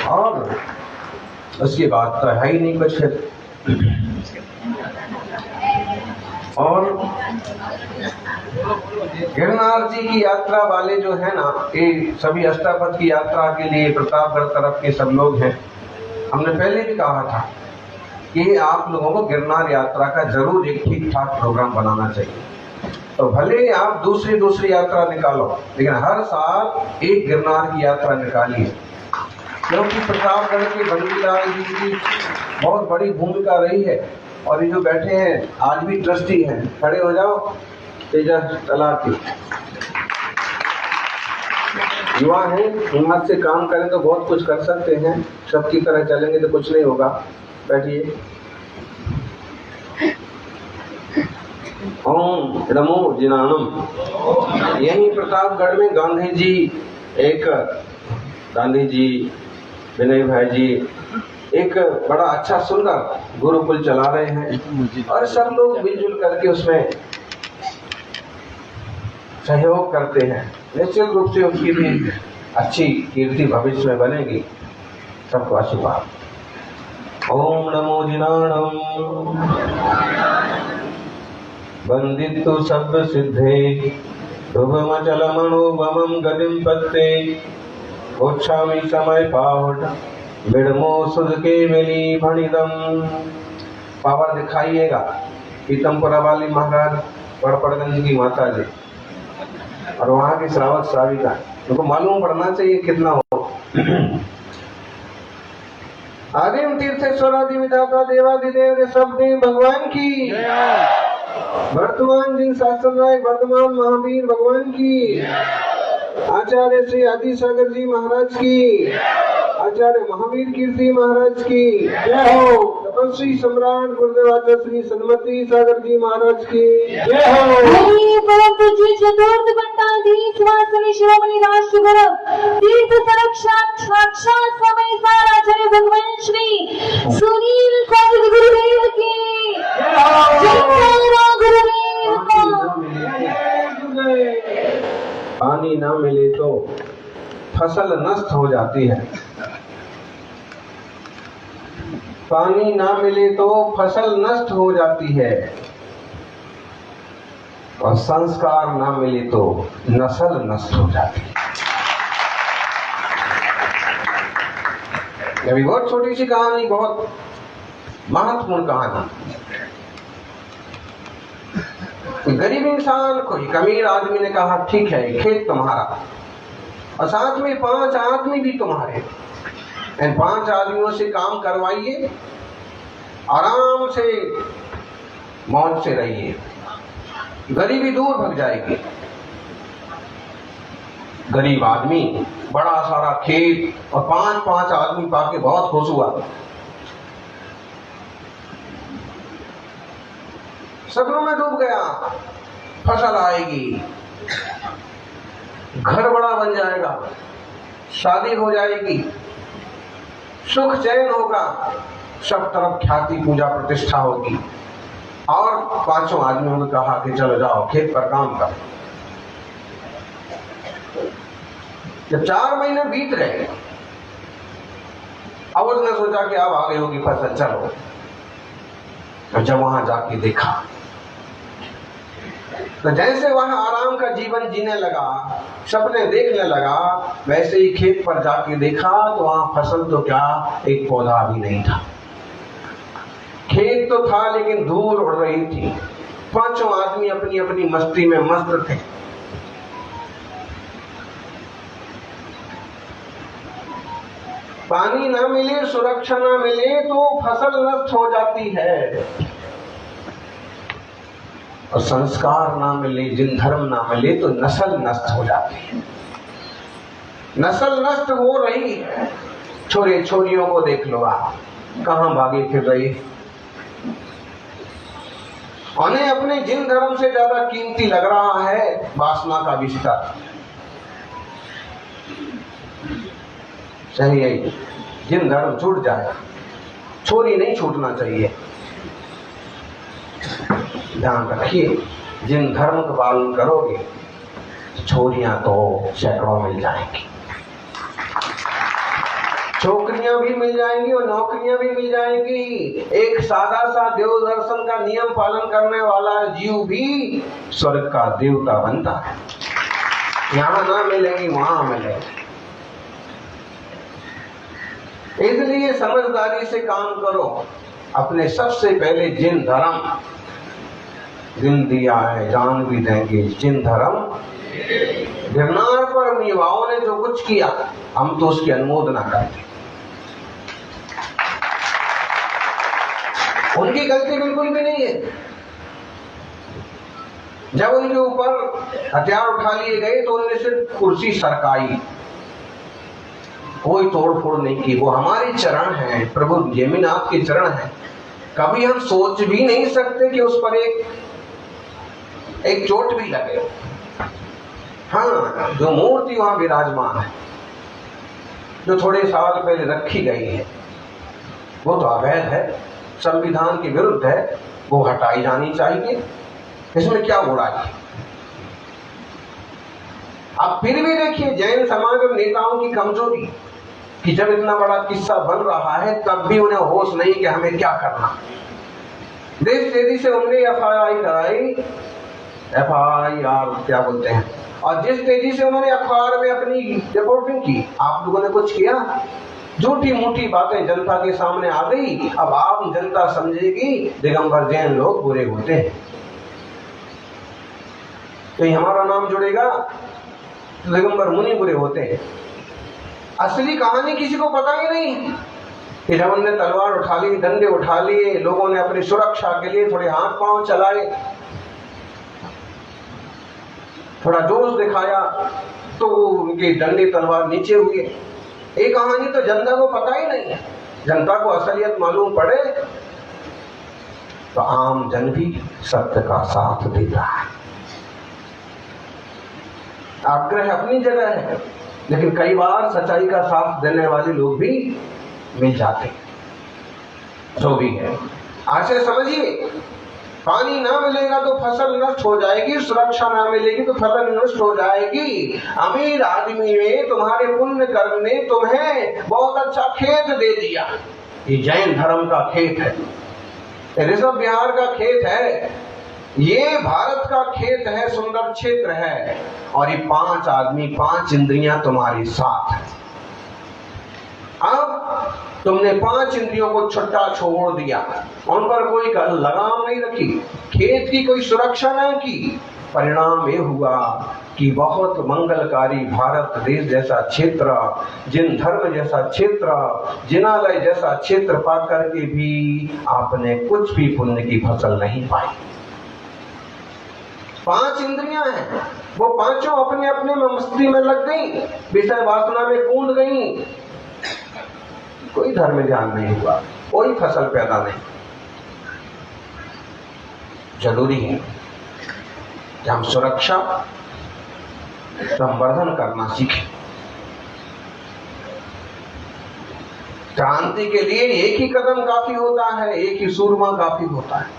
और उसके बाद तो है ही नहीं कुछ फिर। और गिरनार जी की यात्रा वाले जो है ना, ये सभी अष्टापद की यात्रा के लिए प्रतापगढ़ तरफ के सब लोग हैं। हमने पहले भी कहा था कि आप लोगों को गिरनार यात्रा का जरूर एक ठीक ठाक प्रोग्राम बनाना चाहिए। तो भले आप दूसरी यात्रा निकालो, लेकिन हर साल एक गिरनार की यात्रा निकालिए, क्योंकि प्रतापगढ़ के बंदीलाल जी की बहुत बड़ी भूमिका रही है। और ये जो बैठे हैं आज भी ट्रस्टी हैं, खड़े हो जाओ। तेजस तलाटी युवा हैं, हिम्मत से काम करें तो बहुत कुछ कर सकते हैं। सबकी तरह चलेंगे तो कुछ नहीं होगा। बैठिए। ओम नमो जिनानम। यही प्रतापगढ़ में गांधी जी, विनय भाई जी एक बड़ा अच्छा सुंदर गुरुकुल चला रहे हैं, और सब लोग मिलजुल करके उसमें सहयोग करते हैं। निश्चित रूप से उसकी भी अच्छी कीर्ति भविष्य में बनेगी। सबको आशीर्वाद। ओम नमो जिनाणम वंदितु सब सिद्धे ध्रुवमचल मनोभमं गतिं पत्ते गोच्छामि समय पावट विड़मो सुध के मिली भणिदम। पावर दिखाइएगा। पीतमपुरा वाली महाराज, पड़पड़गंज की माता जी, और वहाँ की श्रावक श्राविका, उनको मालूम पड़ना चाहिए कितना हो। आदिम तीर्थेश्वर आदि विधाता देवादिदेव सब देव भगवान की, वर्तमान जिन शास्त्र नायक वर्तमान महावीर भगवान की, आचार्य श्री आदि सागर जी महाराज की, आचार्य महावीर कीर्ति महाराज की जय हो। तपस्वी सम्राट गुरुदेव आचार्य श्री सन्मति सागर जी महाराज की जय हो। परम पूज्य चतुर्थ घंटाधीश वासनी शिरोमणि राष्ट्रगुरु तीर्थ संरक्षक साक्षात समय सार आचार्य भगवान श्री सुनील सागर गुरुदेव की जय हो। गुरुदेव पानी न मिले तो फसल नष्ट हो जाती है। पानी ना मिले तो फसल नष्ट हो जाती है, और संस्कार ना मिले तो नस्ल नष्ट हो जाती है। अभी बहुत छोटी सी कहानी, बहुत महत्वपूर्ण कहानी। गरीब इंसान, कोई अमीर आदमी ने कहा ठीक है खेत तुम्हारा, और साथ में 5 आदमी भी तुम्हारे। इन 5 आदमियों से काम करवाइए, आराम से मौज से रहिए, गरीबी दूर भग जाएगी। गरीब आदमी, बड़ा सारा खेत और 5 आदमी पाके बहुत खुश हुआ। सपनों में डूब गया, फसल आएगी, घर बड़ा बन जाएगा, शादी हो जाएगी, सुख चैन होगा, सब तरफ ख्याति पूजा प्रतिष्ठा होगी। और 5 आदमियों ने कहा कि चलो जाओ खेत पर काम करो। जब 4 महीने बीत गए, अब उसने सोचा कि अब आ गई होगी फसल, चलो। तो जब वहां जाके देखा, तो जैसे वह आराम का जीवन जीने लगा, सपने देखने लगा, वैसे ही खेत पर जाके देखा तो वहां फसल तो क्या, एक पौधा भी नहीं था। खेत तो था लेकिन धूल उड़ रही थी। 5 आदमी अपनी अपनी मस्ती में मस्त थे। पानी ना मिले, सुरक्षा ना मिले तो फसल नष्ट हो जाती है, और संस्कार ना मिले, जिन धर्म ना मिले तो नस्ल नष्ट हो जाती है। नस्ल नष्ट हो रही है। छोरे छोरियों को देख लो, आप कहां भागे फिर रही। उन्हें अपने जिन धर्म से ज्यादा कीमती लग रहा है वासना का विस्तार। सही है, जिन धर्म छूट जाए, छोरी नहीं छूटना चाहिए। ध्यान रखिए, जिन धर्म का पालन करोगे छोरियां तो सैकड़ों मिल जाएंगी। छोकरियां भी मिल जाएंगी और नौकरियां भी मिल जाएंगी। एक सादा सा देव दर्शन का नियम पालन करने वाला जीव भी स्वर्ग का देवता बनता है। यहां ना मिलेंगी, वहां मिलेंगी। इसलिए समझदारी से काम करो। अपने सबसे पहले जिन धर्म, दिन दिया है जान भी देंगे, जिन धर्म। गिरनार पर युवाओं ने जो कुछ किया, हम तो उसकी अनुमोदना करते। उनकी गलती बिल्कुल भी नहीं है। जब उनके ऊपर हथियार उठा लिए गए तो उनने सिर्फ कुर्सी सरकाई, कोई तोड़ फोड़ नहीं की। वो हमारे चरण हैं, प्रभु जमीनाथ के चरण हैं। कभी हम सोच भी नहीं सकते कि उस पर एक चोट भी लगे। हाँ, जो मूर्ति वहां विराजमान है, जो थोड़े साल पहले रखी गई है, वो तो अवैध है, संविधान के विरुद्ध है, वो हटाई जानी चाहिए। इसमें क्या बुराई है? अब फिर भी देखिए जैन समाज और नेताओं की कमजोरी, कि जब इतना बड़ा किस्सा बन रहा है तब भी उन्हें होश नहीं कि हमें क्या करना। देश तेजी से उन्होंने FIR कराई, FIR क्या बोलते हैं, और जिस तेजी से उन्होंने अखबार में अपनी रिपोर्टिंग की, आप लोगों ने कुछ किया? झूठी मूठी बातें जनता के सामने आ गई। अब आम जनता समझेगी दिगंबर जैन लोग बुरे होते हैं। कहीं हमारा नाम जुड़ेगा तो दिगंबर मुनि बुरे होते हैं। असली कहानी किसी को पता ही नहीं कि जब उन्होंने तलवार उठा ली, डंडे उठा लिए, लोगों ने अपनी सुरक्षा के लिए थोड़े हाथ पांव चलाए, थोड़ा जोश दिखाया, तो उनके डंडे तलवार नीचे हुए। ये कहानी तो जनता को पता ही नहीं है। जनता को असलियत मालूम पड़े तो आम जन भी सत्य का साथ देता है। आग्रह अपनी जगह है, लेकिन कई बार सच्चाई का साथ देने वाले लोग भी मिल जाते हैं। जो भी है, आज से समझिए, पानी ना मिलेगा तो फसल नष्ट हो जाएगी, सुरक्षा ना मिलेगी तो फसल नष्ट हो जाएगी। अमीर आदमी ने, तुम्हारे पुण्य कर्म ने तुम्हें बहुत अच्छा खेत दे दिया। ये जैन धर्म का खेत है, ऋषभ बिहार का खेत है, ये भारत का खेत है, सुंदर क्षेत्र है, और ये 5 आदमी, 5 इंद्रियां तुम्हारे साथ है। अब तुमने 5 इंद्रियों को छुट्टा छोड़ दिया, उन पर कोई लगाम नहीं रखी, खेत की कोई सुरक्षा नहीं की। परिणाम ये हुआ कि बहुत मंगलकारी भारत देश जैसा क्षेत्र, जिन धर्म जैसा क्षेत्र, जिनालय जैसा क्षेत्र पाकर के भी आपने कुछ भी पुण्य की फसल नहीं पाई। 5 इंद्रियां हैं, वो पांचों अपने अपने में मस्ती में लग गई, विषय वासना में कूद गई, कोई धर्म ध्यान नहीं हुआ, कोई फसल पैदा नहीं। जरूरी है कि हम सुरक्षा संवर्धन करना सीखें। क्रांति के लिए एक ही कदम काफी होता है, एक ही सूरमा काफी होता है।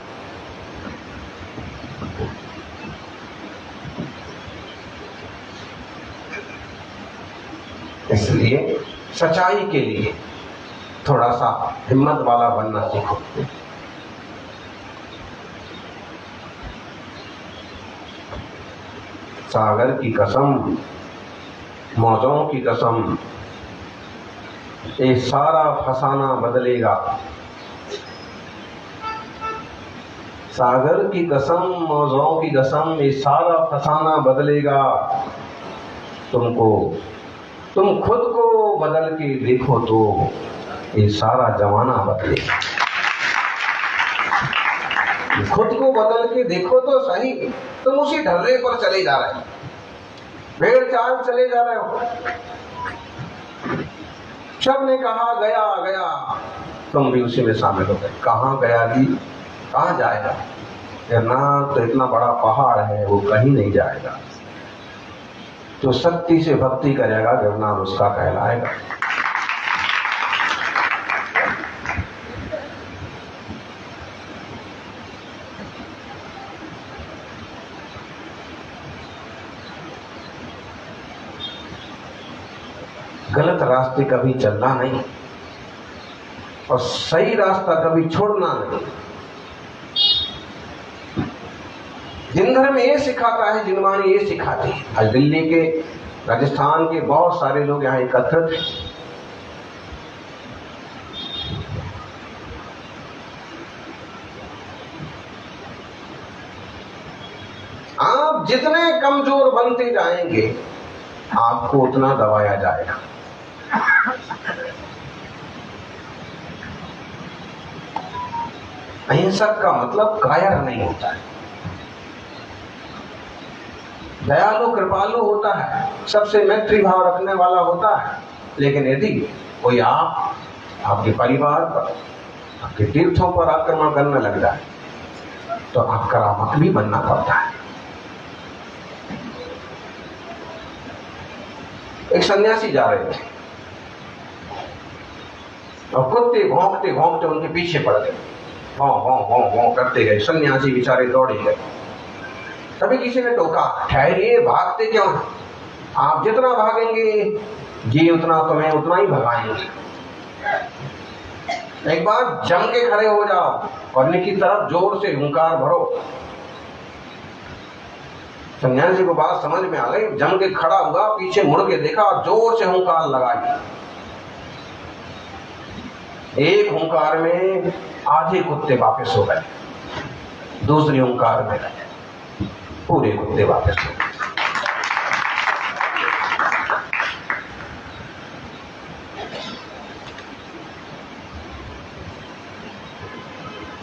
इसलिए सच्चाई के लिए थोड़ा सा हिम्मत वाला बनना सीखो। सागर की कसम, मौजों की कसम, ये सारा फसाना बदलेगा। सागर की कसम, मौजों की कसम, ये सारा फसाना बदलेगा। तुम खुद को बदल के देखो तो ये सारा जमाना बदलेगा। खुद को बदल के देखो तो सही, तुम उसी ढर्रे पर चले जा रहे हो, भेड़ चाल चले जा रहे हो। सब ने कहा गया गया, तुम भी उसी में शामिल हो गए। कहाँ गया जी, कहाँ जाएगा? गिरनार तो इतना बड़ा पहाड़ है, वो कहीं नहीं जाएगा। जो शक्ति से भक्ति करेगा गिरनार उसका कहलाएगा। गलत रास्ते कभी चलना नहीं और सही रास्ता कभी छोड़ना नहीं। जिन धर्म ये सिखाता है, जिनवाणी ये सिखाती है। आज दिल्ली के, राजस्थान के बहुत सारे लोग यहाँ एकत्रित हैं। आप जितने कमजोर बनते जाएंगे आपको उतना दबाया जाएगा। अहिंसक का मतलब कायर नहीं होता है, दयालु कृपालु होता है, सबसे मैत्री भाव रखने वाला होता है। लेकिन यदि कोई आपके परिवार पर, आपके तीर्थों पर आक्रमण करने लग जाए तो आक्रामक भी बनना पड़ता है। एक सन्यासी जा रहे थे और कुत्ते भौंकते भौंकते उनके पीछे पड़ गए, भौं भौं भौं भौं करते गए। सन्यासी बेचारे दौड़े गए। तभी किसी ने टोका, ठहरिए, भागते क्यों हैं? आप जितना भागेंगे ये उतना तुम्हें उतना ही भगाएंगे। एक बार जम के खड़े हो जाओ और इनकी तरफ जोर से हुंकार भरो। सन्यासी को बात समझ में आ गई, जम के खड़ा हुआ, पीछे मुड़ के देखा और जोर से हुंकार लगाई। एक हुंकार में आधे कुत्ते वापस हो गए, दूसरी हुंकार में पूरे कुत्ते वापस हो गए।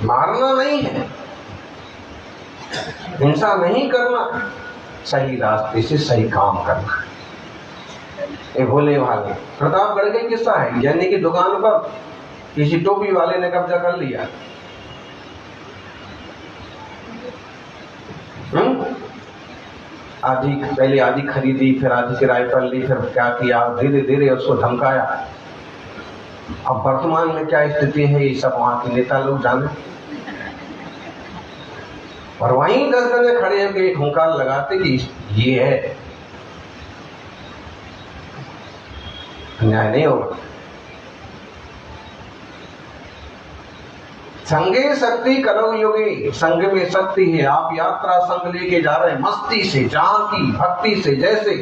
मारना नहीं है, हिंसा नहीं करना, सही रास्ते से सही काम करना। ये भोले भाले प्रतापगढ़ का किस्सा है। जैनी की दुकान पर किसी टोपी वाले ने कब्जा कर लिया। पहले आधी खरीदी, फिर आधी किराए पर ली, फिर क्या किया, धीरे धीरे उसको धमकाया। अब वर्तमान में क्या स्थिति है ये सब वहां के नेता लोग जाने। और वहीं 10 जने खड़े होकर एक हुंकार लगाते कि ये है, अन्याय नहीं होगा। संगे शक्ति करो योगी, संग में शक्ति है। आप यात्रा संग लेके जा रहे हैं, मस्ती से, जहां की भक्ति से जैसे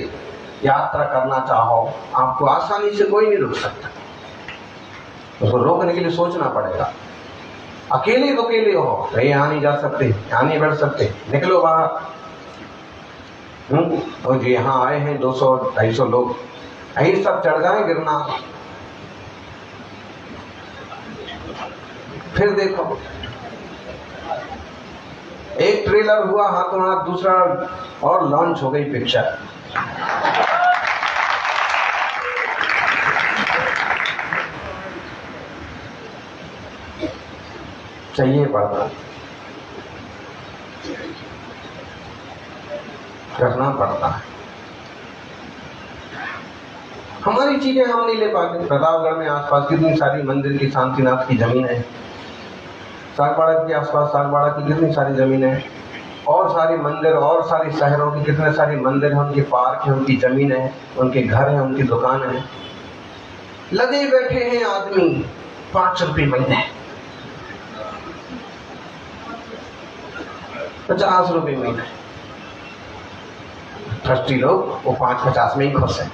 यात्रा करना चाहो, आपको आसानी से कोई नहीं रोक सकता। उसको रोकने के लिए सोचना पड़ेगा। अकेले तो अकेले हो तो यहाँ नहीं जा सकते, यहाँ नहीं बैठ सकते, निकलो बाहर। तो जी यहाँ आए हैं 200-250 लोग, यही सब चढ़ जाए गिरना। फिर देखो, एक ट्रेलर हुआ हाथों हाथ, दूसरा और लॉन्च हो गई पिक्चर। चाहिए पड़ता, करना पड़ता है। हमारी चीजें हम नहीं ले पाते। प्रतापगढ़ में आसपास कितनी सारी मंदिर की, शांतिनाथ की जमीन है, सागवाड़ा के आसपास सागवाड़ा की कितनी सारी जमीन है, और सारी मंदिर, और सारी शहरों की कितने सारी मंदिर हैं, उनके पार्क हैं, उनकी जमीन है, उनके घर हैं, उनकी दुकान है। लगे बैठे हैं आदमी 5 रुपये महीने, 50 रुपये महीने। ट्रस्टी लोग वो 5-50 में ही खुश है।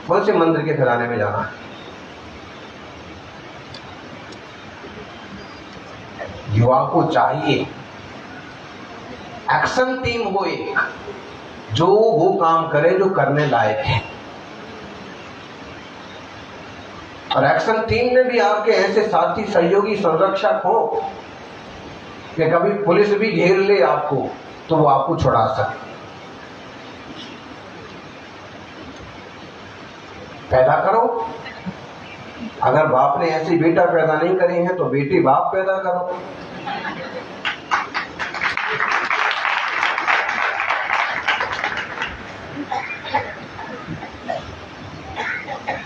कौन से मंदिर के खजाने में जाना है? युवा को चाहिए एक्शन टीम हो एक, जो वो काम करे जो करने लायक है। और एक्शन टीम में भी आपके ऐसे साथी, सहयोगी, संरक्षक हो कि कभी पुलिस भी घेर ले आपको तो वो आपको छुड़ा सके। पैदा करो। अगर बाप ने ऐसी बेटा पैदा नहीं करे हैं तो बेटी बाप पैदा करो।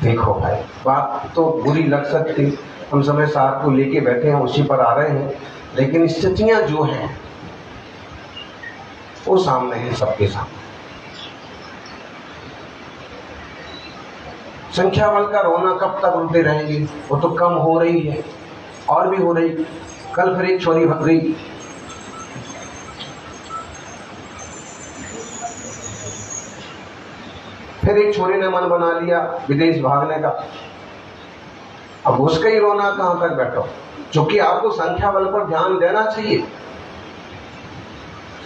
देखो भाई, बात तो बुरी लग सकती, हम समय साथ को लेके बैठे हैं, उसी पर आ रहे हैं, लेकिन स्थितियां जो हैं वो सामने है, सबके सामने। संख्या बल का रोना कब तक रोते रहेंगे? वो तो कम हो रही है और भी हो रही। कल फिर एक छोरी भग गई, फिर एक छोरी ने मन बना लिया विदेश भागने का। अब उसका ही रोना कहां तक बैठो? क्योंकि आपको संख्या बल पर ध्यान देना चाहिए,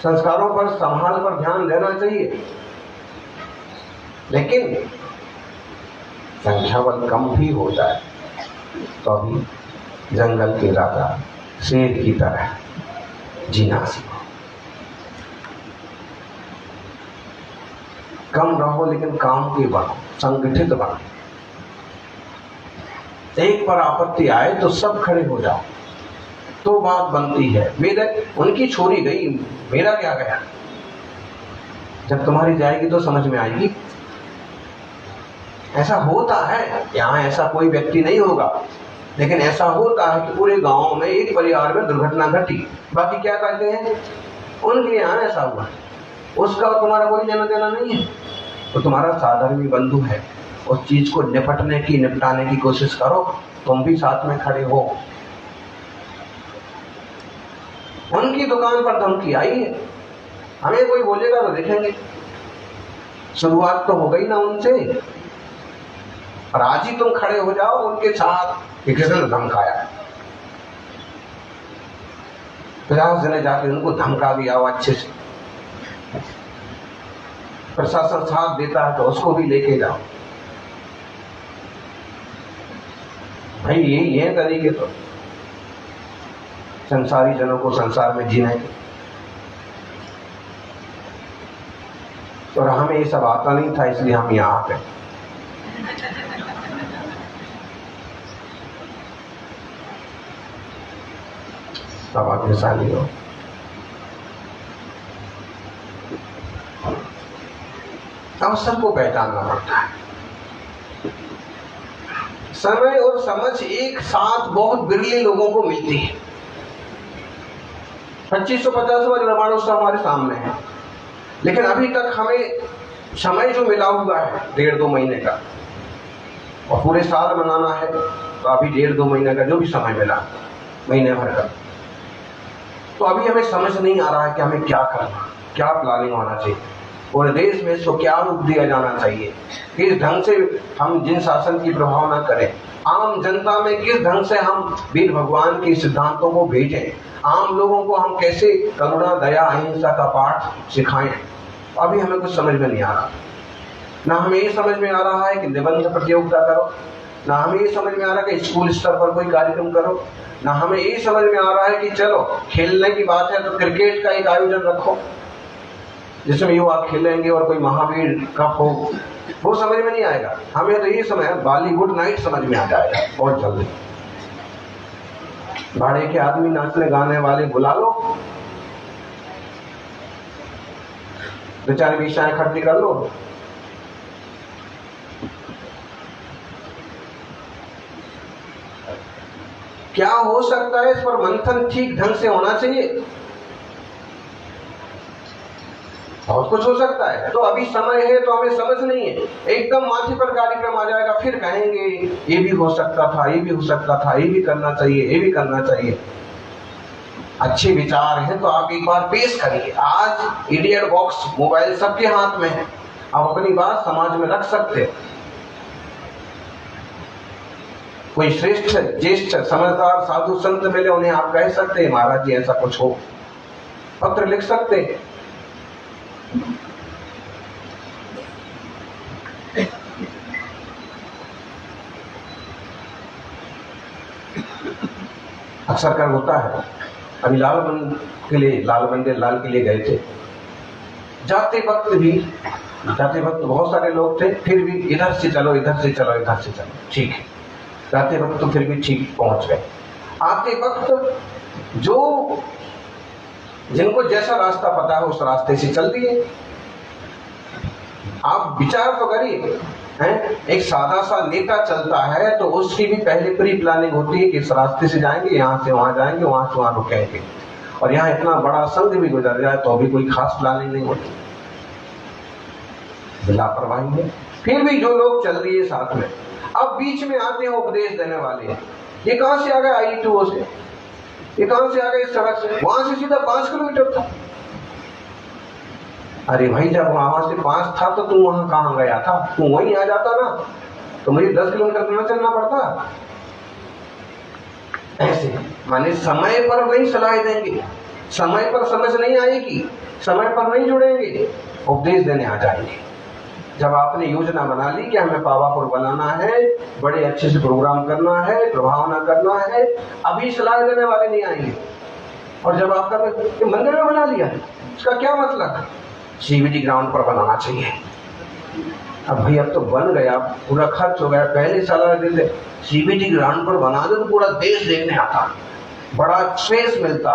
संस्कारों पर, संभाल पर ध्यान देना चाहिए, लेकिन संख्या बल कम भी हो जाए तो अभी जंगल के राजा शेर की तरह जीना सीखो। कम रहो लेकिन काम के बनो, संगठित बनो। एक पर आपत्ति आए तो सब खड़े हो जाओ तो बात बनती है। मेरा उनकी छोरी गई, मेरा क्या गया? जब तुम्हारी जाएगी तो समझ में आएगी। ऐसा होता है, यहाँ ऐसा कोई व्यक्ति नहीं होगा, लेकिन ऐसा होता है कि पूरे गांव में एक परिवार में दुर्घटना घटी, बाकी क्या कहते हैं उनके यहाँ ऐसा हुआ, उसका तुम्हारा कोई लेना देना नहीं है। तो तुम्हारा साधर्मी बंधु है, उस चीज को निपटने की, निपटाने की कोशिश करो, तुम भी साथ में खड़े हो। उनकी दुकान पर धमकी आई है, हमें कोई बोलेगा तो देखेंगे। शुरुआत तो हो गई ना उनसे, और आज ही तुम खड़े हो जाओ उनके साथ कि किसने धमकाया। 50 जने जाके उनको धमका दिया हो अच्छे से, प्रशासन साथ देता है तो उसको भी लेके जाओ। भाई यही है तरीके तो संसारी जनों को संसार में जीने के। और हमें ये सब आता नहीं था, इसलिए हम यहाँ आ गए। सौभाग्यशाली हो। अवसर को पहचानना पड़ता है। समय और समझ एक साथ बहुत बिरले लोगों को मिलती है। 2550वां निर्माणोत्सव हमारे सामने है, लेकिन अभी तक हमें समय जो मिला हुआ है 1.5-2 महीने का, और पूरे साल मनाना है तो अभी 1.5-2 महीने का जो भी समय मिला, महीने भर का, तो अभी हमें समझ नहीं आ रहा है कि हमें क्या करना, क्या प्लानिंग होना चाहिए, पूरे देश में इसको क्या रूप दिया जाना चाहिए, किस ढंग से हम जिन शासन की प्रभाव न करें, आम जनता में किस ढंग से हम वीर भगवान के सिद्धांतों को भेजें, आम लोगों को हम कैसे करुणा, दया, अहिंसा का पाठ सिखाएं। अभी हमें कुछ समझ में नहीं आ रहा। ना हमें ये समझ में आ रहा है कि निबंध प्रतियोगिता करो, ना हमें ये समझ में आ रहा है कि स्कूल स्तर पर कोई कार्यक्रम करो, ना हमें ये समझ में आ रहा है कि चलो खेलने की बात है तो क्रिकेट का एक आयोजन रखो जिसमें युवा खेलेंगे और कोई महावीर कप हो। वो समझ में नहीं आएगा। हमें तो ये समय बॉलीवुड नाइट समझ में आ जाएगा बहुत जल्दी। भाड़े के आदमी, नाचने गाने वाले बुला लो, 2-4 विषय इकट्ठी कर लो, क्या हो सकता है इस पर मंथन ठीक ढंग से होना चाहिए। बहुत कुछ हो सकता है, तो अभी समय है तो हमें समझ नहीं है। एकदम माथे पर कार्यक्रम आ जाएगा, फिर कहेंगे ये भी हो सकता था, ये भी हो सकता था, ये भी करना चाहिए, ये भी करना चाहिए। अच्छे विचार हैं तो आप एक बार पेश करिए। आज इडियट बॉक्स मोबाइल सबके हाथ में है, आप अपनी बात समाज में रख सकते हैं। कोई श्रेष्ठ, ज्येष्ठ, समझदार साधु संत मिले, उन्हें आप कह सकते हैं महाराज जी ऐसा कुछ हो, पत्र लिख सकते हैं। अक्सर कर होता है। अभी लाल बंदे लाल के लिए गए थे, जाते वक्त बहुत सारे लोग थे, फिर भी इधर से चलो, इधर से चलो, इधर से चलो, ठीक है। जाते वक्त तो फिर भी ठीक पहुंच गए। आते वक्त जो जिनको जैसा रास्ता पता है उस रास्ते से चल दिए। आप विचार तो करिए, एक सादा सा नेता चलता है तो उसकी भी पहले प्री प्लानिंग होती है कि इस रास्ते से जाएंगे, यहाँ से वहां जाएंगे, वहां से वहां रुकेंगे। और यहाँ इतना बड़ा संघ भी गुजर जाए तो भी कोई खास प्लानिंग नहीं होती। लापरवाही है। फिर भी जो लोग चल रही है साथ में, अब बीच में आते हैं उपदेश देने वाले, ये कहां से आ गए IETO से, ये कहां से आ गए इस सड़क से, वहां से सीधा 5 किलोमीटर था। अरे भाई जब वहां से 5 था तो तू वहां कहां गया था, तू वहीं आ जाता ना, तो मुझे 10 किलोमीटर क्यों चलना पड़ता। ऐसे माने समय पर नहीं सलाह देंगे, समय पर समझ नहीं आएगी, समय पर नहीं जुड़ेंगे, उपदेश देने आ जाएंगे। जब आपने योजना बना ली कि हमें पावापुर बनाना है, बड़े अच्छे से प्रोग्राम करना है, प्रभावना करना है, अभी सलाह देने वाले नहीं आएंगे। और जब आपका मंदिर में बना लिया, इसका क्या मतलब, CBD ग्राउंड पर बनाना चाहिए। अब भाई अब तो बन गया, पूरा खर्च हो गया, पहले सलाह देते CBD ग्राउंड पर बना दे तो पूरा देश देखने आता, बड़ा स्पेस मिलता,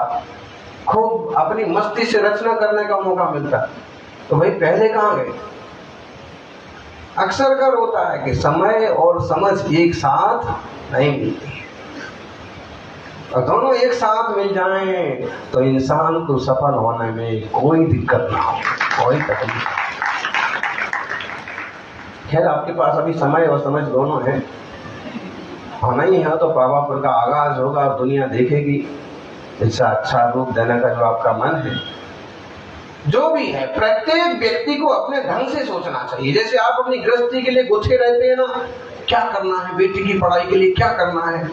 खूब अपनी मस्ती से रचना करने का मौका मिलता। तो भाई पहले कहां गए। अक्सर कर होता है कि समय और समझ एक साथ नहीं मिलती, और दोनों एक साथ मिल जाएं तो इंसान को सफल होने में कोई दिक्कत ना हो, कोई तकलीफ। खैर आपके पास अभी समय और समझ दोनों है, होना ही है तो पावापुर का आगाज होगा, दुनिया देखेगी इसका अच्छा रूप देने का जो आपका मन है। जो भी है प्रत्येक व्यक्ति को अपने ढंग से सोचना चाहिए। जैसे आप अपनी गृहस्थी के लिए गुथे रहते हैं ना, क्या करना है, बेटी की पढ़ाई के लिए क्या करना है,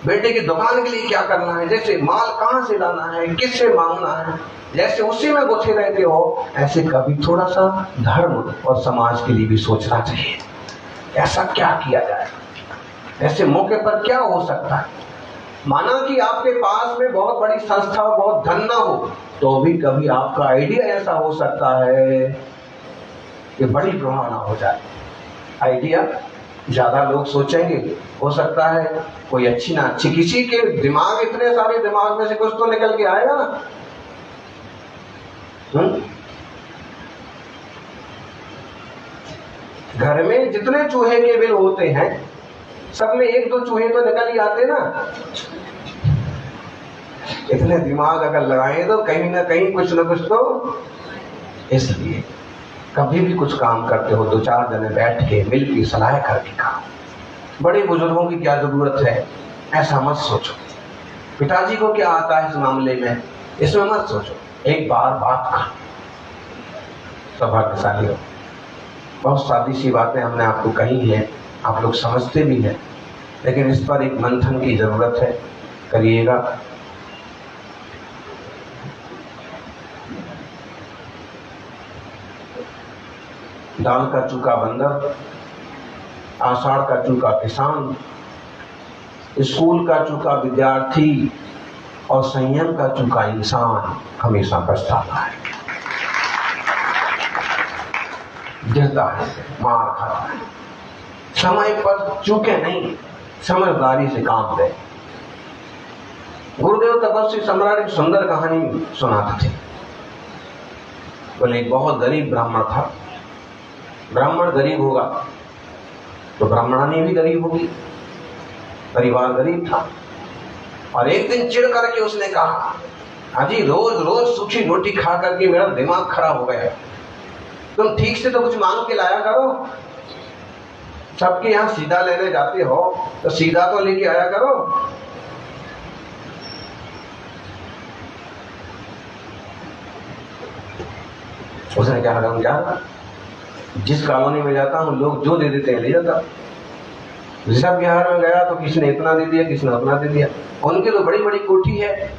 बेटे की दुकान के लिए क्या करना है, जैसे माल कहाँ से लाना है, किससे मांगना है, जैसे उसी में गुथे रहते हो, ऐसे कभी थोड़ा सा धर्म और समाज के लिए भी सोचना चाहिए। ऐसा क्या किया जाए, ऐसे मौके पर क्या हो सकता है। माना कि आपके पास में बहुत बड़ी संस्था हो, बहुत धन ना हो, तो भी कभी आपका आइडिया ऐसा हो सकता है कि बड़ी प्रभावना हो जाए। आइडिया ज्यादा लोग सोचेंगे, हो सकता है कोई अच्छी ना अच्छी, किसी के दिमाग, इतने सारे दिमाग में से कुछ तो निकल के आएगा ना। घर में जितने चूहे के बिल होते हैं, सब में 1-2 चूहे तो निकल ही आते ना। इतने दिमाग अगर लगाए तो कहीं ना कहीं कुछ ना कुछ तो। इसलिए कभी भी कुछ काम करते हो 2-4 जने बैठ के मिल के सलाह करके काम। बड़े बुजुर्गों की क्या जरूरत है ऐसा मत सोचो, पिताजी को क्या आता है इस मामले में, इसमें मत सोचो, एक बार बात करो। सौभाग्यशाली हो, बहुत सादी सी बातें हमने आपको कही हैं, आप लोग समझते भी हैं, लेकिन इस पर एक मंथन की जरूरत है, करिएगा। दाल का चूका बंदर, आषाढ़ का चूका किसान, स्कूल का चूका विद्यार्थी और संयम का चूका इंसान हमेशा पछताता है, गिरता है, मार खाता है। समय पर चूके नहीं, समझदारी से काम दे। गुरुदेव तपस्वी सम्राट एक सुंदर कहानी सुनाते थे। बोले एक बहुत गरीब ब्राह्मण था। ब्राह्मण गरीब होगा तो ब्राह्मणानी भी गरीब होगी, परिवार गरीब था। और एक दिन चिढ़ करके उसने कहा, हाजी रोज रोज सूखी रोटी खा करके मेरा दिमाग खराब हो गया, तुम ठीक से तो कुछ मांग के लाया करो, सबके यहाँ सीधा लेने जाते हो तो सीधा तो लेके आया करो। उसने क्या कहा, क्या जिस कॉलोनी में जाता हूँ लोग जो दे देते हैं ले जाता। ऋषभ बिहार में गया तो किसी ने इतना दे दिया, किसी ने उतना दे दिया। उनकी तो बड़ी बड़ी कोठी है,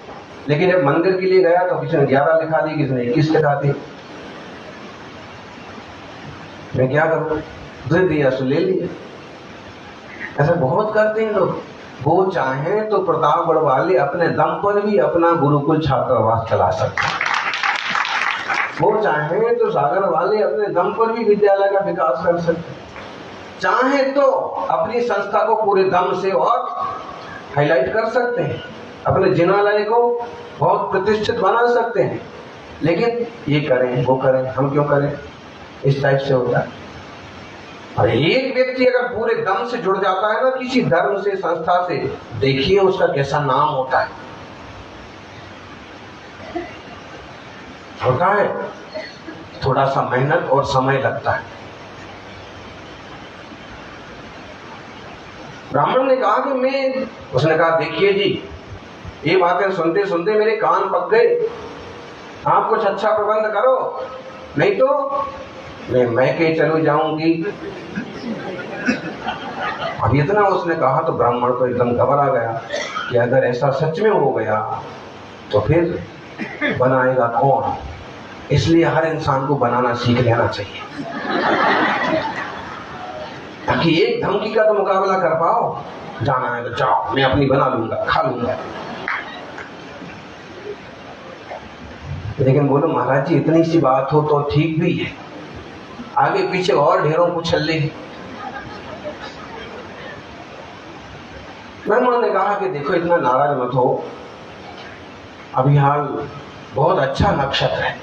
लेकिन जब मंदिर के लिए गया तो किसी ने 11 लिखा दी, किसी ने 21 लिखा दी। मैं क्या करूं, दे दिया सो ले लिया। ऐसा बहुत करते हैं लोग। वो चाहे तो प्रतापगढ़ वाले अपने दम पर भी अपना गुरुकुल छात्रावास चला सकते हैं, वो चाहे तो सागर वाले अपने दम पर भी विद्यालय का विकास कर सकते हैं, चाहे तो अपनी संस्था को पूरे दम से और हाईलाइट कर सकते हैं, अपने जिनालय को बहुत प्रतिष्ठित बना सकते हैं। लेकिन ये करें वो करें, हम क्यों करें, इस टाइप से होता है। और एक व्यक्ति अगर पूरे दम से जुड़ जाता है ना किसी धर्म से, संस्था से, देखिए उसका कैसा नाम होता है। होता है थोड़ा सा मेहनत और समय लगता है, ब्राह्मण ने कहा कि मैं, उसने कहा देखिए जी, ये बातें सुनते सुनते मेरे कान पक गए, आप कुछ अच्छा प्रबंध करो, नहीं तो मैं मैके चलो जाऊंगी। अब इतना उसने कहा तो ब्राह्मण तो एकदम घबरा गया कि अगर ऐसा सच में हो गया तो फिर बनाएगा कौन। इसलिए हर इंसान को बनाना सीख लेना चाहिए ताकि एक धमकी का तो मुकाबला कर पाओ। जाना है तो जाओ, मैं अपनी बना लूंगा, खा लूंगा। लेकिन बोलो महाराज जी इतनी सी बात हो तो ठीक भी है, आगे पीछे और ढेरों को छल्ले। ब्राह्मण ने कहा कि देखो इतना नाराज मत हो, अभी हाल बहुत अच्छा नक्षत्र है,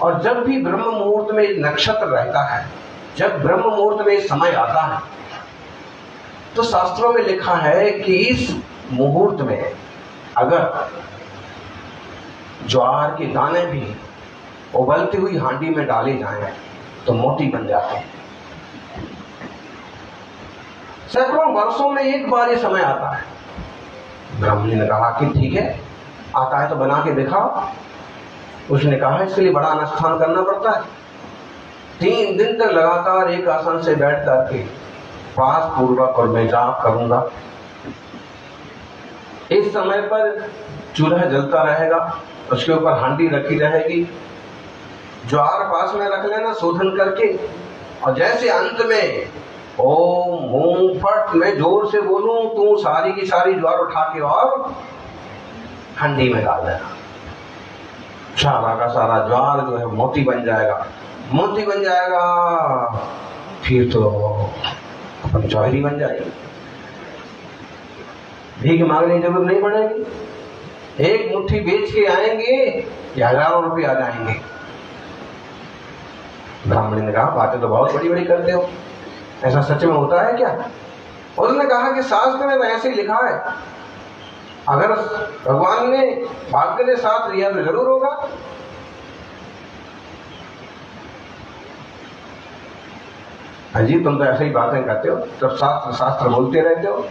और जब भी ब्रह्म मुहूर्त में नक्षत्र रहता है, जब ब्रह्म मुहूर्त में समय आता है, तो शास्त्रों में लिखा है कि इस मुहूर्त में अगर ज्वार के दाने भी उबलती हुई हांडी में डाले जाएं तो मोती बन जाते हैं। सैकड़ों वर्षों में एक बार ये समय आता है। ब्राह्मणी ने कहा कि ठीक है, आता है तो बना के दिखाओ। उसने कहा इसके लिए बड़ा अनुष्ठान करना पड़ता है। 3 दिन तक लगातार एक आसन से बैठ करके पास पूर्वक और मैं जाप करूंगा। इस समय पर चूल्हा जलता रहेगा, उसके ऊपर हांडी रखी रहेगी, ज्वार पास में रख लेना शोधन करके, और जैसे अंत में ओम मूंग फट मैं जोर से बोलूं तू सारी की सारी ज्वार उठा के और हांडी में डाल देना। सारा का सारा ज्वार जो है मोती बन जाएगा। मोती बन जाएगा फिर तो अपन जौहरी बन जाएगी, भीख मांगने की जरूरत नहीं पड़ेगी। एक मुट्ठी बेच के आएंगे या हजारों रुपये आ जाएंगे। ब्राह्मणी ने कहा बातें तो बहुत बड़ी बड़ी करते हो, ऐसा सच में होता है क्या? उसने कहा कि शास्त्र में तो ऐसे ही लिखा है, अगर भगवान ने भाग्य ने साथ लिया तो जरूर होगा। अजी तुम तो ऐसे ही बातें करते हो, जब शास्त्र शास्त्र बोलते रहते हो,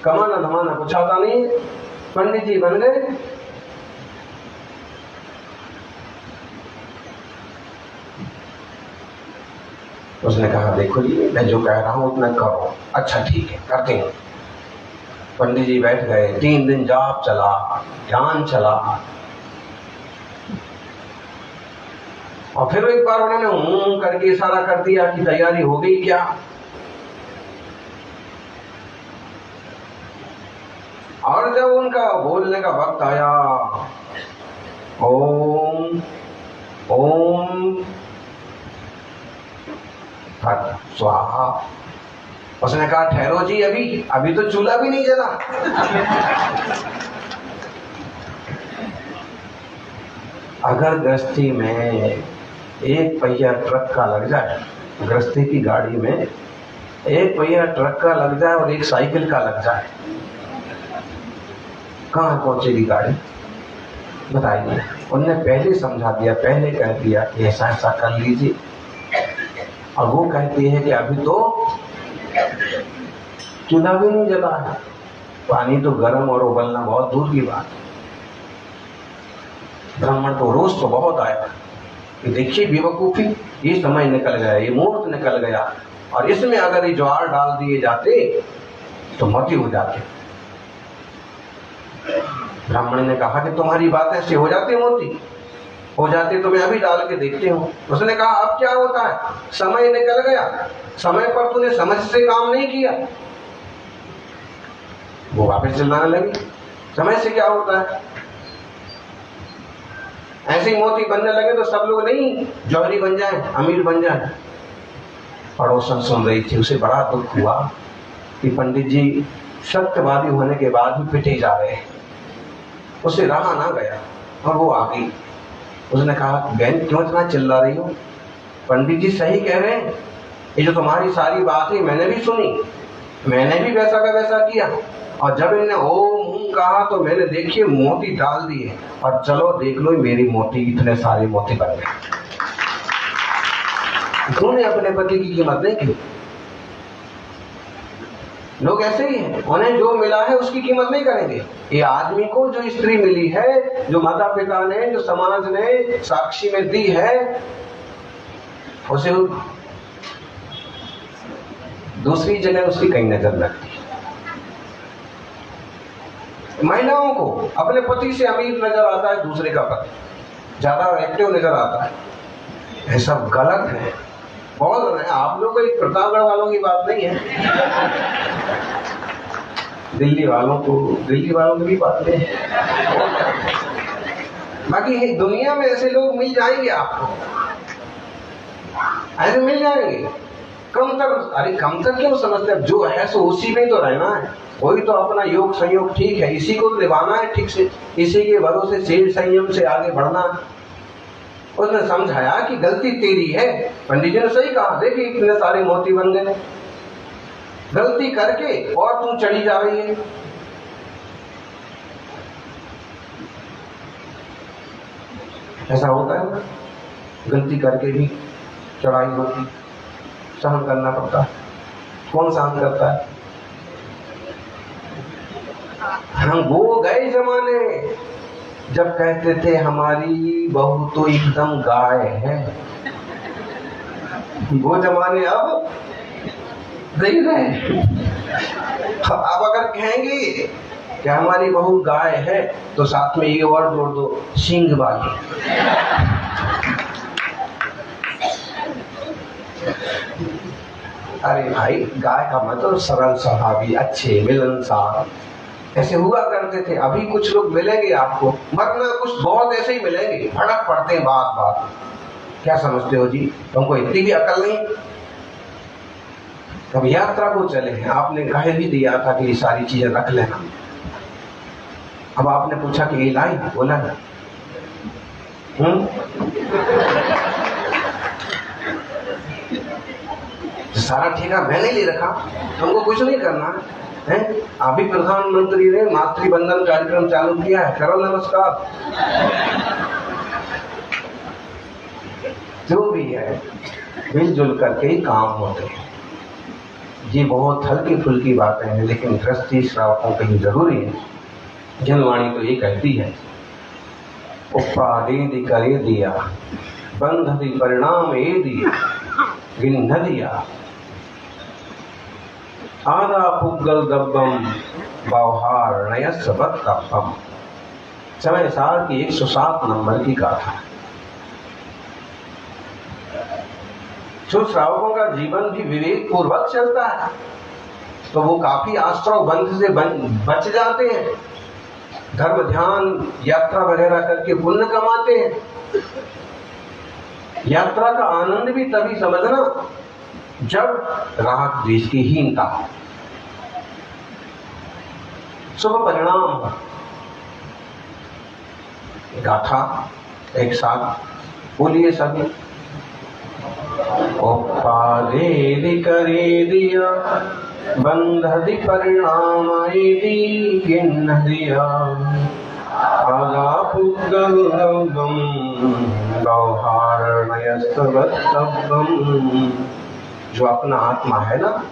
कमाना धमाना कुछ आता नहीं है। पंडित जी बन गए। उसने कहा देखो जी मैं जो कह रहा हूं उतना करो। अच्छा ठीक है करते हैं। पंडित जी बैठ गए। 3 दिन जाप चला, ध्यान चला, और फिर एक बार उन्होंने करके इशारा कर दिया कि तैयारी हो गई क्या। और जब उनका बोलने का वक्त आया, ओम ओम स्वाहा, उसने कहा ठहरो जी, अभी तो चूल्हा भी नहीं जला। अगर गृहस्थी में एक पहिया ट्रक का लग जाए, गृहस्थी की गाड़ी में एक पहिया ट्रक का लग जाए और एक साइकिल का लग जाए, कहाँ पहुंचेगी गाड़ी? बताइए। उनने पहले समझा दिया, पहले कह दिया कि ऐसा ऐसा कर लीजिए, और वो कहती है कि अभी तो चूल्हा भी नहीं जला है, पानी तो गर्म और उबलना बहुत दूर की बात। ब्राह्मण को रोष तो बहुत आया कि देखिए बेवकूफी, ये समय निकल गया, ये मुहूर्त निकल गया, और इसमें अगर ये ज्वार डाल दिए जाते तो मोती हो जाते। ब्राह्मण ने कहा कि तुम्हारी बातें से हो जाते मोती, हो जाते तो मैं अभी डाल के देखती हूँ। उसने कहा अब क्या होता है, समय निकल गया, समय पर तूने समझ से काम नहीं किया। वो वापस चिल्लाने लगी, समय से क्या होता है? ऐसे ही मोती बनने लगे तो सब लोग नहीं जौहरी बन जाए, अमीर बन जाए। पड़ोसन सुन रही थी, उसे बड़ा दुख हुआ कि पंडित जी सत्यवादी होने के बाद भी पिटे जा रहे हैं। उसे रहा ना गया और वो आ गई। उसने कहा बहन क्यों इतना चिल्ला रही हो? पंडित जी सही कह रहे हैं, ये जो तुम्हारी सारी बात है मैंने भी सुनी, मैंने भी वैसा का वैसा किया, और जब इन्हें ओम कहा तो मैंने देखिए मोती डाल दिए, और चलो देख लो मेरी मोती, इतने सारे मोती बन गए। उन्होंने अपने पति की कीमत नहीं की। लोग ऐसे ही हैं, उन्हें जो मिला है उसकी कीमत नहीं करेंगे। ये आदमी को जो स्त्री मिली है, जो माता पिता ने, जो समाज ने साक्षी में दी है, उसे दूसरी जगह उसकी कहीं नजर लगती है। महिलाओं को अपने पति से अमीर नजर आता है, दूसरे का पति ज्यादा एक्टिव नजर आता है। ये सब गलत है। बोल रहे हैं आप लोग, एक प्रतापगढ़ वालों की बात नहीं है, दिल्ली वालों की भी बात नहीं है। बाकी दुनिया में ऐसे लोग मिल जाएंगे आपको, ऐसे मिल जाएंगे। कमतर क्यों समझते हैं? जो है सो उसी में तो रहना है, वही तो अपना योग संयोग ठीक है, इसी को निभाना है ठीक से, इसी के भरोसे से संयम से आगे बढ़ना है। उसने समझाया कि गलती तेरी है। पंडित जी ने सही कहा, देखिए इतने सारे मोती बन गए, गलती करके और तू चढ़ी जा रही है। ऐसा होता है ना, गलती करके भी चढ़ाई होती, सहन करना पड़ता है। कौन सहन करता है? हम वो गए जमाने जब कहते थे हमारी बहू तो एकदम गाय है। वो जमाने अब नहीं रहे। अब अगर कहेंगे कि हमारी बहू गाय है तो साथ में ये और जोड़ दो, सींग वाली। अरे भाई, गाय का मतलब सरल स्वभावी, अच्छे, मिलनसार, ऐसे हुआ करते थे। अभी कुछ लोग मिलेंगे आपको, वरना कुछ बहुत ऐसे ही मिलेंगे, भड़क पड़ते हैं बात बात। क्या समझते हो जी, तुमको इतनी भी अकल नहीं? अब यात्रा को चले हैं, आपने कह भी दिया था कि ये सारी चीजें रख लेना। अब आपने पूछा कि ये लाई, बोला ना, सारा ठेका मैंने ले रखा, तुमको कुछ नहीं करना है। अभी प्रधानमंत्री ने मातृबंधन कार्यक्रम चालू किया है, करो नमस्कार। जो भी है, मिलजुल करके ही काम होते हैं। ये बहुत हल्की फुल्की बातें हैं, लेकिन गृहस्थी श्रावकों के लिए जरूरी है। जनवाणी तो ये कहती है, उपाधि करे दिया, बंधि परिणाम ए दिया, गिन न दिया, आधा पुगल दब्बम व्यवहार नयस बत तप्पम। समय साल की 107 नंबर की गाथा। जो श्रावकों का जीवन भी विवेक पूर्वक चलता है तो वो काफी आश्रव बंध से बच जाते हैं, धर्म ध्यान यात्रा वगैरह करके पुण्य कमाते हैं। यात्रा का आनंद भी तभी समझना जब राग द्वेष की हीनता हो, शुभ परिणाम हो। गाथा एक साथ बोलिए सभी। उपाधि करे दिया, बंधि परिणाम गिन दिया, आगा पुगल व्यवहार नयस्तवत्तव्यम। जो अपना आत्मा है ना,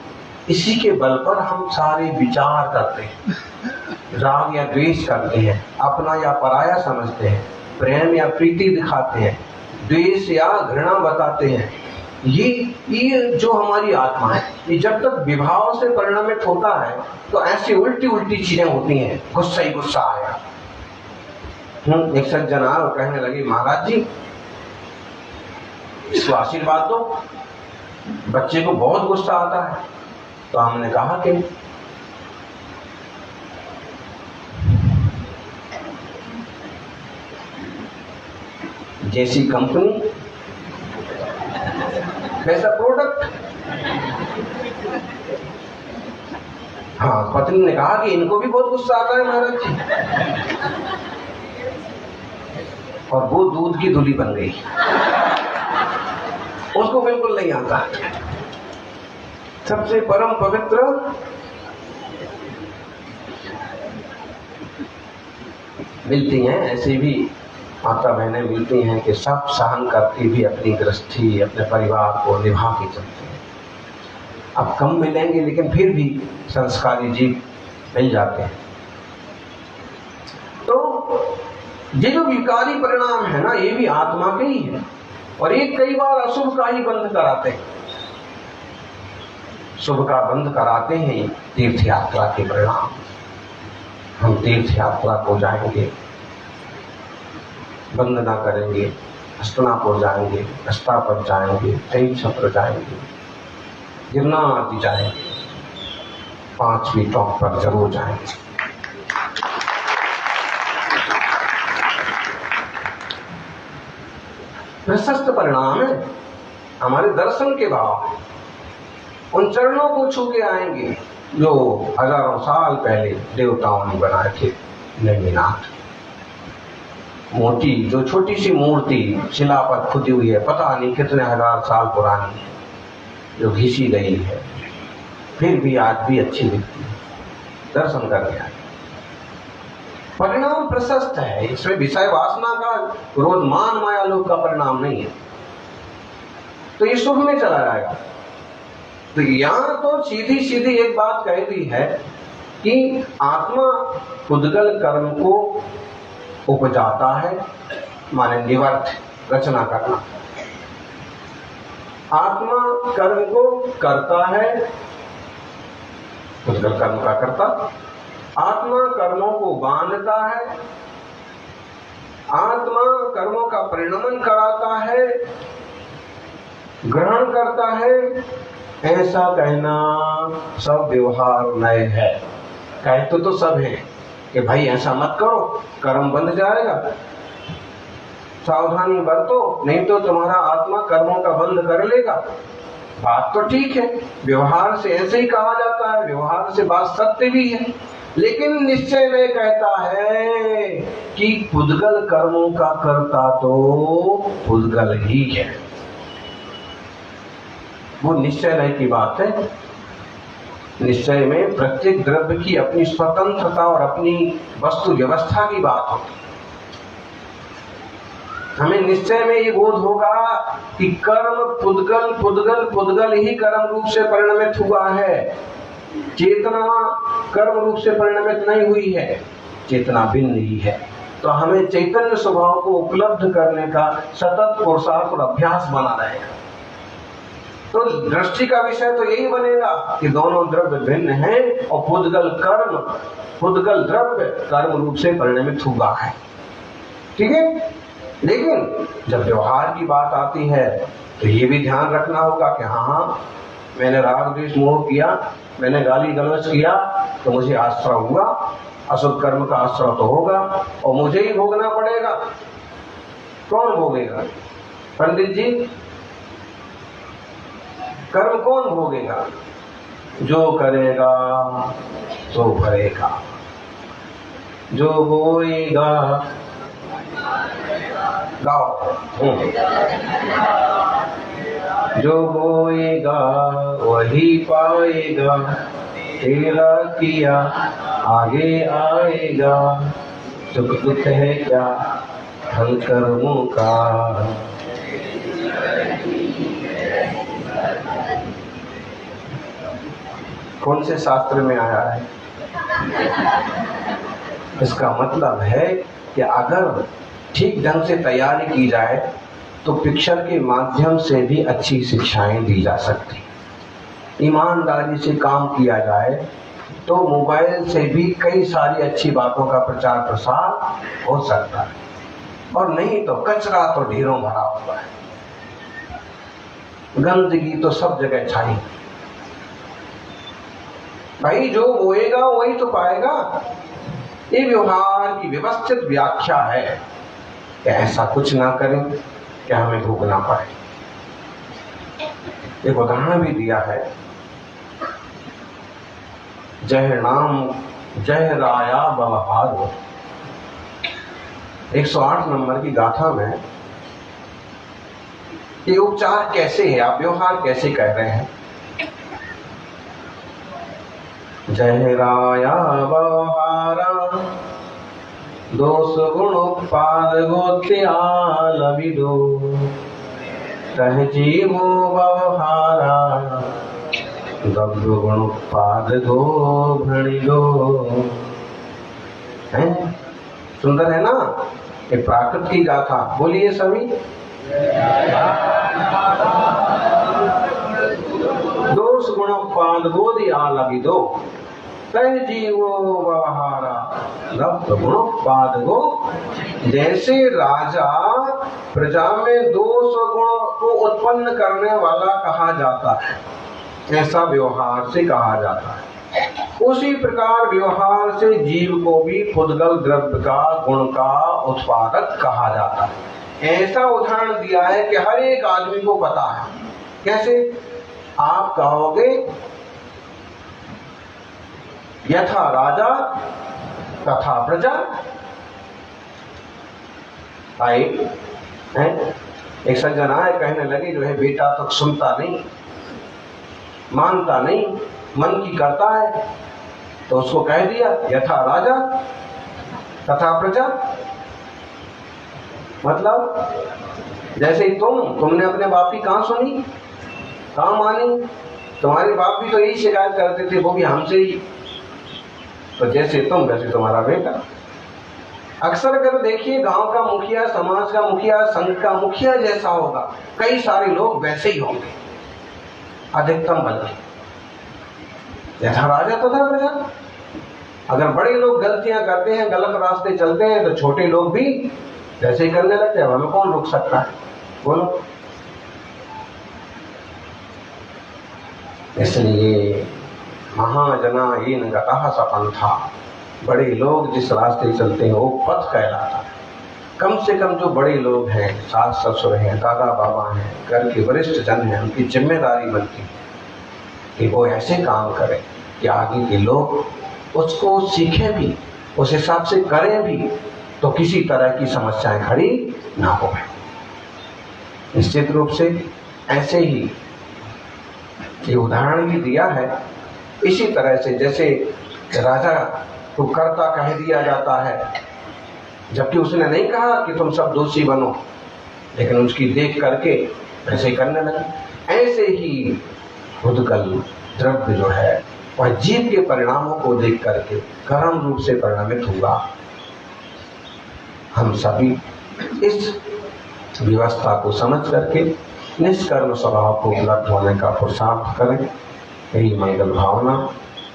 इसी के बल पर हम सारे विचार करते हैं, राग या द्वेष करते हैं, अपना या पराया समझते हैं, प्रेम या प्रीति दिखाते हैं, द्वेष या घृणा बताते हैं। ये जो हमारी आत्मा है, ये जब तक विभाव से परिणमित होता है तो ऐसी उल्टी उल्टी चीजें होती हैं। गुस्सा ही गुस्सा आया। एक सज्जन आए और कहने लगे, महाराज जी इसको आशीर्वाद दो, बच्चे को बहुत गुस्सा आता है। तो हमने कहा कि जैसी कंपनी वैसा प्रोडक्ट। हाँ, पत्नी ने कहा कि इनको भी बहुत गुस्सा आता है महाराज जी, और वो दूध की धुली बन गई, उसको बिल्कुल नहीं आता। सबसे परम पवित्र मिलती हैं, ऐसे भी माता बहनें मिलती हैं कि सब सहन करती भी अपनी गृहस्थी, अपने परिवार को निभा के चलते हैं। अब कम मिलेंगे लेकिन फिर भी संस्कारी जीव मिल जाते हैं। तो ये जो विकारी परिणाम है ना, ये भी आत्मा के ही है, और ये कई बार अशुभ का ही बंध कराते हैं, शुभ का बंध कराते हैं तीर्थ यात्रा के परिणाम। हम तीर्थ यात्रा को जाएंगे, वंदना करेंगे, हस्तिनापुर जाएंगे, रास्तापत जाएंगे, कई छत्र जाएंगे, गिरनार आदि जाएंगे, 5वीं टॉप पर जरूर जाएंगे। प्रशस्त परिणाम है, हमारे दर्शन के भाव है। उन चरणों को छू के आएंगे जो हजारों साल पहले देवताओं ने बनाए थे। नेमिनाथ मोटी जो छोटी सी मूर्ति शिला पर खुदी हुई है, पता नहीं कितने हजार साल पुरानी, जो घिसी गई है, फिर भी आज भी अच्छी दिखती है, दर्शन करके आए। परिणाम प्रशस्त है, इसमें विषय वासना का क्रोध मान माया लोभ का परिणाम नहीं है, तो ये शुभ में चला जाएगा। तो यहां तो सीधी सीधी एक बात कह दी है कि आत्मा उद्गल कर्म को उपजाता है, माने निवर्त रचना करना। आत्मा कर्म को करता है, उद्गल कर्म का करता। आत्मा कर्मों को बांधता है, आत्मा कर्मों का परिणमन कराता है, ग्रहण करता है। ऐसा कहना सब व्यवहार नए है। कहते तो सब है कि भाई ऐसा मत करो, कर्म बंध जाएगा, सावधानी बरतो, नहीं तो तुम्हारा आत्मा कर्मों का बंध कर लेगा। बात तो ठीक है, व्यवहार से ऐसे ही कहा जाता है, व्यवहार से बात सत्य भी है, लेकिन निश्चय में कहता है कि पुद्गल कर्मों का कर्ता तो पुद्गल ही है। वो निश्चय नहीं की बात है। निश्चय में प्रत्येक द्रव्य की अपनी स्वतंत्रता और अपनी वस्तु व्यवस्था की बात होती है। हमें निश्चय में ये बोध होगा कि कर्म पुद्गल पुद्गल पुद्गल ही कर्म रूप से परिणमित हुआ है, चेतना कर्म रूप से परिणमित नहीं हुई है, चेतना भिन्न ही है। तो हमें चैतन्य स्वभाव को उपलब्ध करने का सतत पुरुषार्थ और अभ्यास बना रहेगा। तो दृष्टि का विषय तो यही बनेगा कि दोनों द्रव्य भिन्न हैं और पुद्गल कर्म पुद्गल द्रव्य कर्म रूप से परिणमित हुआ है। ठीक है, लेकिन जब व्यवहार की बात आती है तो ये भी ध्यान रखना होगा कि हाँ, मैंने राग द्वेष मोह किया, मैंने गाली गलौज किया, तो मुझे आश्रय हुआ, अशुभ कर्म का आश्रय तो होगा और मुझे ही भोगना पड़ेगा। कौन भोगेगा? पंडित जी, कर्म कौन भोगेगा? जो करेगा तो भरेगा, जो बोएगा गाओ, जो बोएगा वही पाएगा, तेरा किया आगे आएगा, सुख दुख है क्या फल कर्मों का। कौन से शास्त्र में आया है? इसका मतलब है कि अगर ठीक ढंग से तैयारी की जाए तो पिक्चर के माध्यम से भी अच्छी शिक्षाएं दी जा सकती। ईमानदारी से काम किया जाए तो मोबाइल से भी कई सारी अच्छी बातों का प्रचार प्रसार हो सकता है, और नहीं तो कचरा तो ढेरों भरा हुआ है, गंदगी तो सब जगह छाई। भाई जो बोएगा वही तो पाएगा। ये व्यवहार की व्यवस्थित व्याख्या है कि ऐसा कुछ ना करें कि हमें भोगना पड़े। एक उदाहरण भी दिया है, जय नाम जय राया बवहारो, 108 नंबर की गाथा में ये उपचार कैसे है, आप व्यवहार कैसे कह रहे हैं। जय राया बवहारा दोष गुण उत्पाद गोत्याल विदो, कह जीवो बवहारा दब्ध गुण पाद गो भणी गो। हैं? सुंदर है ना? ये प्राकृत की गाथा। बोलिए सभी। दोष गुण पाद गोदी आ लगी दो, तय जीवो व्यवहारा रब्ध गुण पाद गो। जैसे राजा प्रजा में दोष गुण को उत्पन्न करने वाला कहा जाता है, ऐसा व्यवहार से कहा जाता है। उसी प्रकार व्यवहार से जीव को भी पुद्गल द्रव्य का गुण का उत्पादक कहा जाता है। ऐसा उदाहरण दिया है कि हर एक आदमी को पता है। कैसे? आप कहोगे यथा राजा तथा प्रजा। आए एक सज्जन आए, कहने लगे जो है बेटा तो सुनता नहीं, मानता नहीं, मन की करता है। तो उसको कह दिया यथा राजा तथा प्रजा। मतलब जैसे ही तुमने अपने बाप की कहाँ सुनी, कहाँ मानी? तुम्हारे बाप भी तो यही शिकायत करते थे, वो भी हमसे ही। तो जैसे तुम वैसे तुम्हारा बेटा। अक्सर अगर देखिए गांव का मुखिया, समाज का मुखिया, संघ का मुखिया जैसा होगा, कई सारे लोग वैसे ही होंगे, अधिकतम बल्कि यथा राजा तथा प्रजा। अगर बड़े लोग गलतियां करते हैं, गलत रास्ते चलते हैं, तो छोटे लोग भी वैसे ही करने लगते हैं। हमें कौन रोक सकता है? बोलो। इसलिए महाजना हीन गतः सपंथा, बड़े लोग जिस रास्ते चलते हैं वो पथ कहलाता है। कम से कम जो बड़े लोग हैं, सास ससुर हैं, दादा बाबा हैं, घर के वरिष्ठ जन हैं, उनकी जिम्मेदारी बनती है कि वो ऐसे काम करें कि आगे के लोग उसको सीखें भी, उस हिसाब से करें भी, तो किसी तरह की समस्याएं खड़ी ना हो। निश्चित रूप से ऐसे ही ये उदाहरण भी दिया है। इसी तरह से जैसे राजा को कर्ता कह दिया जाता है, जबकि उसने नहीं कहा कि तुम सब दोषी बनो, लेकिन उसकी देख करके ऐसे करने लगे। ऐसे ही पुद्गल द्रव्य जो है वह जीव के परिणामों को देख करके कर्म रूप से परिणमित हुआ। हम सभी इस व्यवस्था को समझ करके निष्कर्म स्वभाव को उपलब्ध होने का पुरुषार्थ करें। यही मंगल भावना।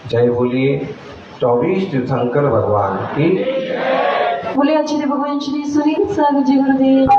जय बोलिए 24 तीर्थंकर भगवान की। बोले आचार्य भगवान श्री सुनील सागर जी गुरुदेव।